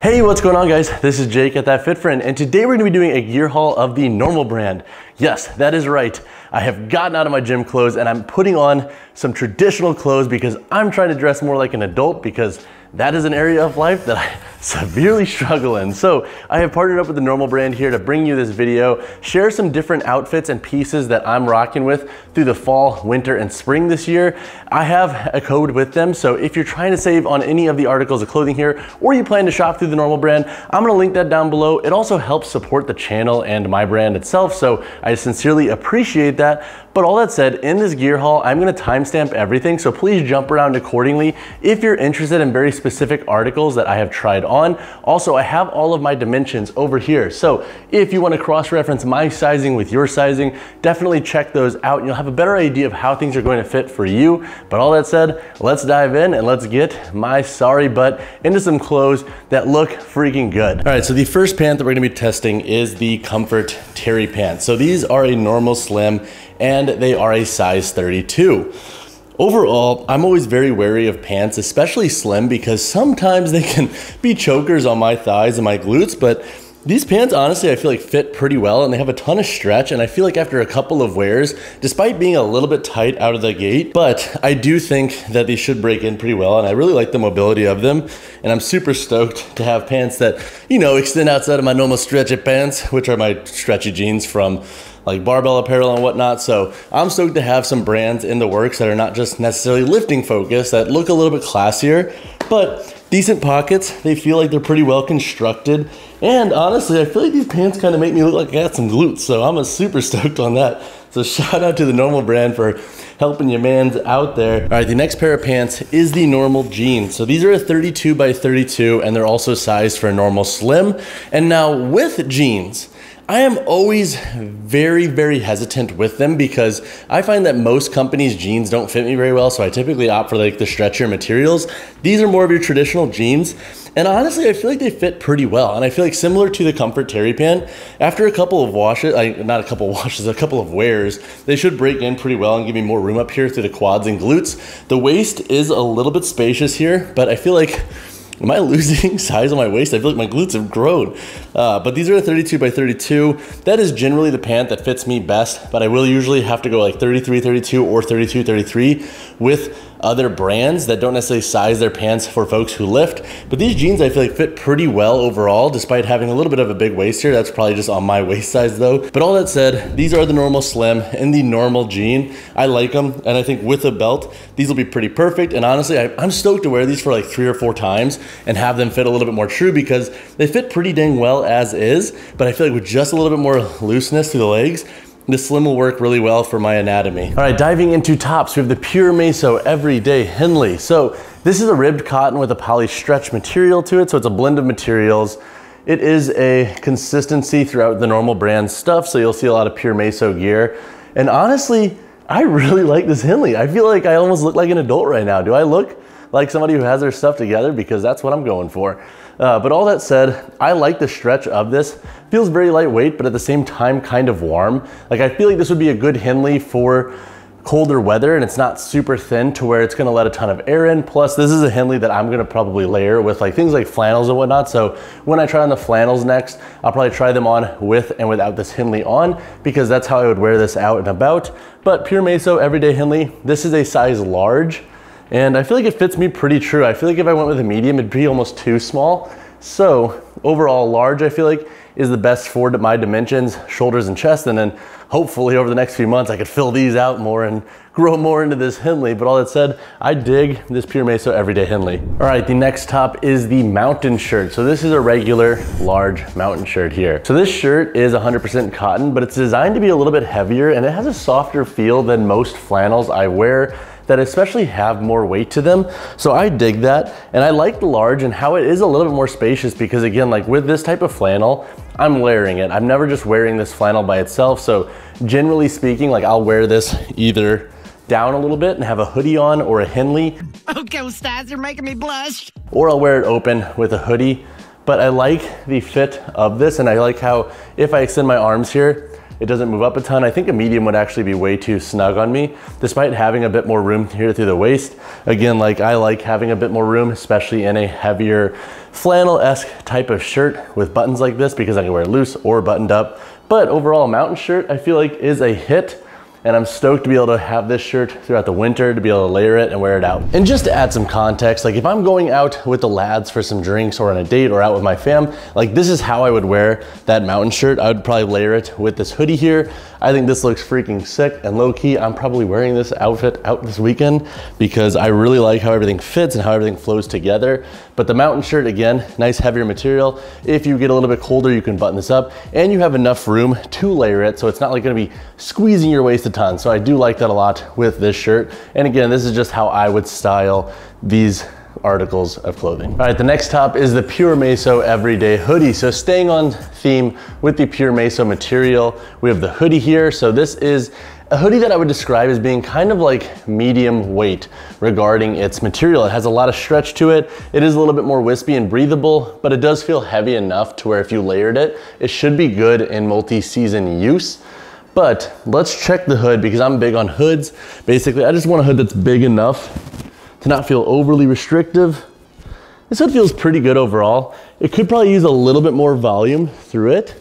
Hey, what's going on guys? This is Jake at That Fit Friend, and today we're gonna be doing a gear haul of the Normal brand. Yes, that is right. I have gotten out of my gym clothes and I'm putting on some traditional clothes because I'm trying to dress more like an adult, because that is an area of life that I severely struggle in. So I have partnered up with the Normal brand here to bring you this video, share some different outfits and pieces that I'm rocking with through the fall, winter, and spring this year. I have a code with them, so if you're trying to save on any of the articles of clothing here, or you plan to shop through the Normal brand, I'm gonna link that down below. It also helps support the channel and my brand itself, so I sincerely appreciate that. But all that said, in this gear haul, I'm gonna timestamp everything, so please jump around accordingly if you're interested in very specific articles that I have tried on. Also, I have all of my dimensions over here, so if you wanna cross-reference my sizing with your sizing, definitely check those out and you'll have a better idea of how things are going to fit for you. But all that said, let's dive in and let's get my sorry butt into some clothes that look freaking good. All right, so the first pant that we're gonna be testing is the Comfort Terry pants. So these are a normal slim and they are a size 32. Overall, I'm always very wary of pants, especially slim, because sometimes they can be chokers on my thighs and my glutes, but these pants, honestly, I feel like fit pretty well and they have a ton of stretch, and I feel like after a couple of wears, despite being a little bit tight out of the gate, but I do think that they should break in pretty well, and I really like the mobility of them, and I'm super stoked to have pants that, you know, extend outside of my normal stretchy pants, which are my stretchy jeans from like barbell apparel and whatnot. So I'm stoked to have some brands in the works that are not just necessarily lifting focused, that look a little bit classier, but decent pockets. They feel like they're pretty well constructed. And honestly, I feel like these pants kind of make me look like I got some glutes. So I'm super stoked on that. So shout out to the Normal brand for helping your mans out there. All right, the next pair of pants is the Normal jeans. So these are a 32 by 32 and they're also sized for a normal slim. And now with jeans, I am always very hesitant with them because I find that most companies' jeans don't fit me very well, so I typically opt for like the stretchier materials. These are more of your traditional jeans, and honestly, I feel like they fit pretty well. And I feel like similar to the Comfort Terry pant, after a couple of washes, not a couple of washes, a couple of wears, they should break in pretty well and give me more room up here through the quads and glutes. The waist is a little bit spacious here, but I feel like, am I losing size on my waist? I feel like my glutes have grown. But these are a 32 by 32. That is generally the pant that fits me best, but I will usually have to go like 33, 32 or 32, 33 with other brands that don't necessarily size their pants for folks who lift. But these jeans I feel like fit pretty well overall, despite having a little bit of a big waist here. That's probably just on my waist size though. But all that said, these are the normal slim and the normal jean. I like them, and I think with a belt, these will be pretty perfect. And honestly, I'm stoked to wear these for like 3 or 4 times and have them fit a little bit more true, because they fit pretty dang well as is. But I feel like with just a little bit more looseness to the legs, this slim will work really well for my anatomy. All right, diving into tops, we have the Puremeso Everyday Henley. So this is a ribbed cotton with a poly stretch material to it, so it's a blend of materials. It is a consistency throughout the Normal brand stuff, so you'll see a lot of Puremeso gear. And honestly, I really like this Henley. I feel like I almost look like an adult right now. Do I look like somebody who has their stuff together? Because that's what I'm going for. But all that said, I like the stretch of this. Feels very lightweight, but at the same time kind of warm. Like, I feel like this would be a good Henley for colder weather, and it's not super thin to where it's gonna let a ton of air in. Plus, this is a Henley that I'm gonna probably layer with like things like flannels and whatnot. So when I try on the flannels next, I'll probably try them on with and without this Henley on, because that's how I would wear this out and about. But Puremeso Everyday Henley, this is a size large, and I feel like it fits me pretty true. I feel like if I went with a medium, it'd be almost too small. So overall, large, I feel like, is the best for my dimensions, shoulders and chest. And then hopefully over the next few months, I could fill these out more and grow more into this Henley. But all that said, I dig this Puremeso Everyday Henley. All right, the next top is the mountain shirt. So this is a regular large mountain shirt here. So this shirt is 100% cotton, but it's designed to be a little bit heavier, and it has a softer feel than most flannels I wear that especially have more weight to them. So I dig that, and I like the large and how it is a little bit more spacious, because again, like with this type of flannel, I'm layering it. I'm never just wearing this flannel by itself. So generally speaking, like I'll wear this either down a little bit and have a hoodie on, or a Henley. Okay, Stas, you're making me blush. Or I'll wear it open with a hoodie. But I like the fit of this, and I like how if I extend my arms here, It doesn't move up a ton. I think a medium would actually be way too snug on me, despite having a bit more room here through the waist. Again, like I like having a bit more room, especially in a heavier flannel-esque type of shirt with buttons like this, because I can wear it loose or buttoned up. But overall, a mountain shirt I feel like is a hit. And I'm stoked to be able to have this shirt throughout the winter, to be able to layer it and wear it out. And just to add some context, like if I'm going out with the lads for some drinks or on a date or out with my fam, like this is how I would wear that mountain shirt. I would probably layer it with this hoodie here. I think this looks freaking sick, and low key, I'm probably wearing this outfit out this weekend because I really like how everything fits and how everything flows together. But the mountain shirt, again, nice heavier material. If you get a little bit colder, you can button this up and you have enough room to layer it. So it's not like gonna be squeezing your waist a ton. So I do like that a lot with this shirt. And again, this is just how I would style these articles of clothing. All right, the next top is the Puremeso Everyday Hoodie. So staying on theme with the Puremeso material, we have the hoodie here. So this is a hoodie that I would describe as being kind of like medium weight regarding its material. It has a lot of stretch to it. It is a little bit more wispy and breathable, but it does feel heavy enough to where if you layered it, it should be good in multi-season use. But let's check the hood because I'm big on hoods. Basically, I just want a hood that's big enough to not feel overly restrictive. This hood feels pretty good overall. It could probably use a little bit more volume through it,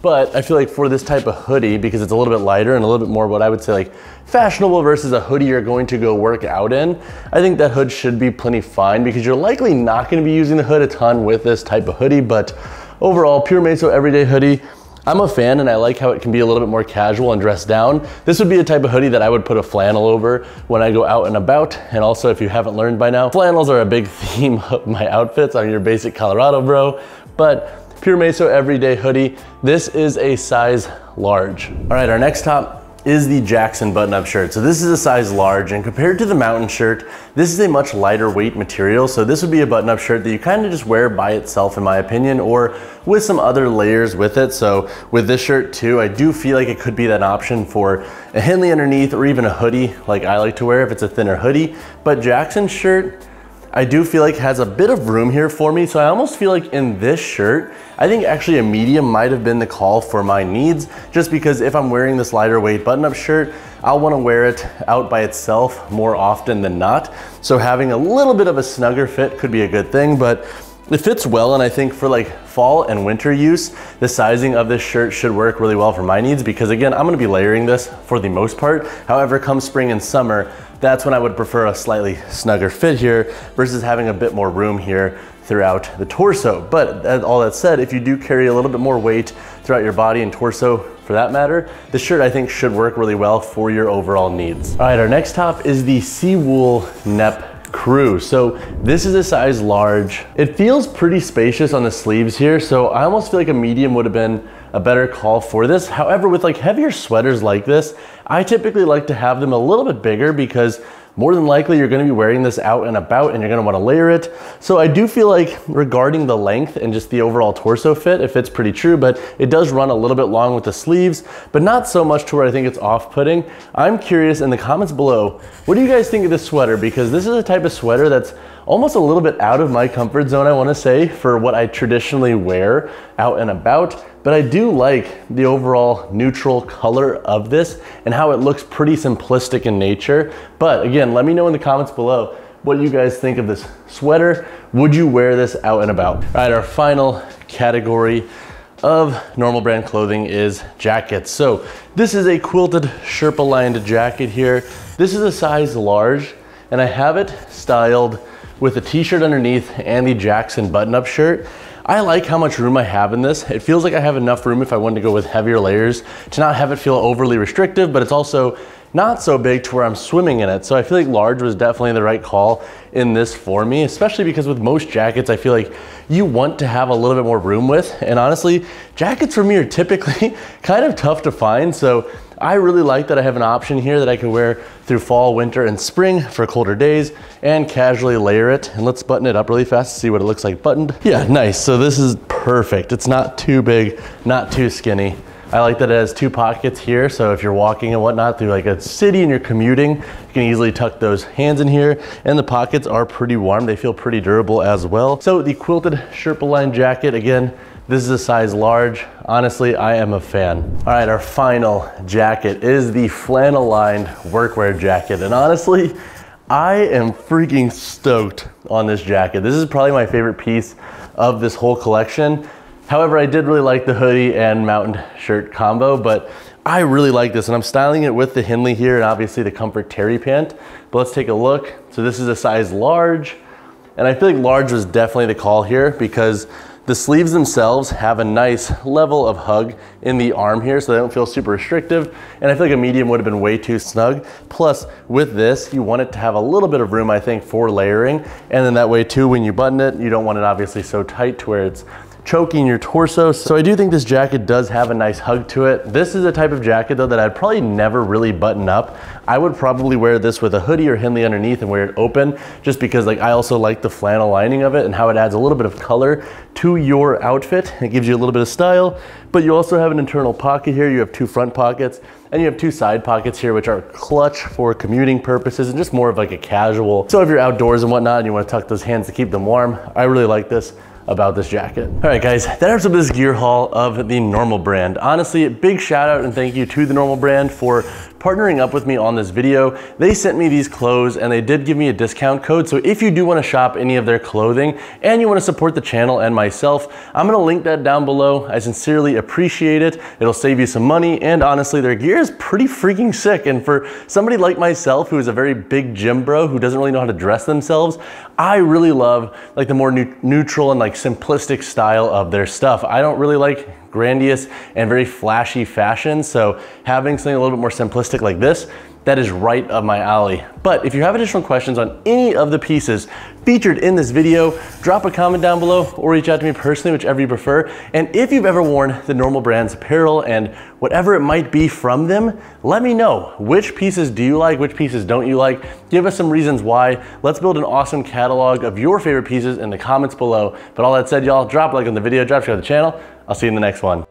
but I feel like for this type of hoodie, because it's a little bit lighter and a little bit more what I would say like fashionable versus a hoodie you're going to go work out in, I think that hood should be plenty fine because you're likely not gonna be using the hood a ton with this type of hoodie. But overall, Puremeso Everyday Hoodie, I'm a fan and I like how it can be a little bit more casual and dressed down. This would be a type of hoodie that I would put a flannel over when I go out and about. And also, if you haven't learned by now, flannels are a big theme of my outfits. I'm your basic Colorado bro. But Puremeso Everyday Hoodie, this is a size large. All right, our next top is the Jackson button-up shirt. So this is a size large, and compared to the mountain shirt, this is a much lighter weight material. So this would be a button-up shirt that you kind of just wear by itself, in my opinion, or with some other layers with it. So with this shirt too, I do feel like it could be that option for a Henley underneath or even a hoodie like I like to wear if it's a thinner hoodie. But Jackson shirt, I do feel like has a bit of room here for me. So I almost feel like in this shirt, I think actually a medium might have been the call for my needs, just because if I'm wearing this lighter weight button-up shirt, I'll want to wear it out by itself more often than not. So having a little bit of a snugger fit could be a good thing, but it fits well. And I think for like fall and winter use, the sizing of this shirt should work really well for my needs because again, I'm going to be layering this for the most part. However, come spring and summer, that's when I would prefer a slightly snugger fit here versus having a bit more room here throughout the torso. But all that said, if you do carry a little bit more weight throughout your body and torso for that matter, this shirt I think should work really well for your overall needs. All right, our next top is the Seawool Neo Crew. So this is a size large. It feels pretty spacious on the sleeves here, so I almost feel like a medium would have been a better call for this. However, with like heavier sweaters like this, I typically like to have them a little bit bigger because more than likely you're going to be wearing this out and about and you're going to want to layer it. So I do feel like regarding the length and just the overall torso fit, it fits pretty true, but it does run a little bit long with the sleeves, but not so much to where I think it's off-putting. I'm curious in the comments below, what do you guys think of this sweater? Because this is a type of sweater that's almost a little bit out of my comfort zone, I want to say, for what I traditionally wear out and about. But I do like the overall neutral color of this and how it looks pretty simplistic in nature. But again, let me know in the comments below what you guys think of this sweater. Would you wear this out and about? All right, our final category of normal brand clothing is jackets. So this is a quilted Sherpa lined jacket here. This is a size large and I have it styled with a t-shirt underneath and the Jackson button-up shirt. I like how much room I have in this. It feels like I have enough room if I wanted to go with heavier layers to not have it feel overly restrictive, but it's also not so big to where I'm swimming in it. So I feel like large was definitely the right call in this for me, especially because with most jackets, I feel like you want to have a little bit more room with. And honestly, jackets for me are typically kind of tough to find. So I really like that I have an option here that I can wear through fall, winter, and spring for colder days and casually layer it. And let's button it up really fast to see what it looks like buttoned. Yeah, nice. So this is perfect. It's not too big, not too skinny. I like that it has two pockets here. So if you're walking and whatnot through like a city and you're commuting, you can easily tuck those hands in here. And the pockets are pretty warm. They feel pretty durable as well. So the quilted Sherpa line jacket, again, This is a size large. Honestly, I am a fan. All right, our final jacket is the flannel lined workwear jacket. And honestly, I am freaking stoked on this jacket. This is probably my favorite piece of this whole collection. However, I did really like the hoodie and mountain shirt combo, but I really like this, and I'm styling it with the Henley here and obviously the Comfort Terry pant. But let's take a look. So this is a size large, and I feel like large was definitely the call here because the sleeves themselves have a nice level of hug in the arm here, so they don't feel super restrictive. And I feel like a medium would have been way too snug. Plus, with this, you want it to have a little bit of room, I think, for layering. And then that way too, when you button it, you don't want it obviously so tight to where it's choking your torso. So I do think this jacket does have a nice hug to it. This is a type of jacket though that I'd probably never really button up. I would probably wear this with a hoodie or Henley underneath and wear it open, just because like I also like the flannel lining of it and how it adds a little bit of color to your outfit. It gives you a little bit of style, but you also have an internal pocket here. You have 2 front pockets and you have 2 side pockets here, which are clutch for commuting purposes and just more of like a casual. So if you're outdoors and whatnot and you want to tuck those hands to keep them warm, I really like this about this jacket. All right guys, that wraps up this gear haul of the Normal brand. Honestly, big shout out and thank you to the Normal brand for partnering up with me on this video. They sent me these clothes and they did give me a discount code. So if you do want to shop any of their clothing and you want to support the channel and myself, I'm going to link that down below. I sincerely appreciate it. It'll save you some money, and honestly, their gear is pretty freaking sick. And for somebody like myself, who is a very big gym bro, who doesn't really know how to dress themselves, I really love like the more neutral and like simplistic style of their stuff. I don't really like grandiose and very flashy fashion, so having something a little bit more simplistic like this, that is right up my alley. But if you have additional questions on any of the pieces featured in this video, drop a comment down below or reach out to me personally, whichever you prefer. And if you've ever worn the Normal brand's apparel and whatever it might be from them, let me know. Which pieces do you like? Which pieces don't you like? Give us some reasons why. Let's build an awesome catalog of your favorite pieces in the comments below. But all that said, y'all, drop a like on the video, drop a share on the channel. I'll see you in the next one.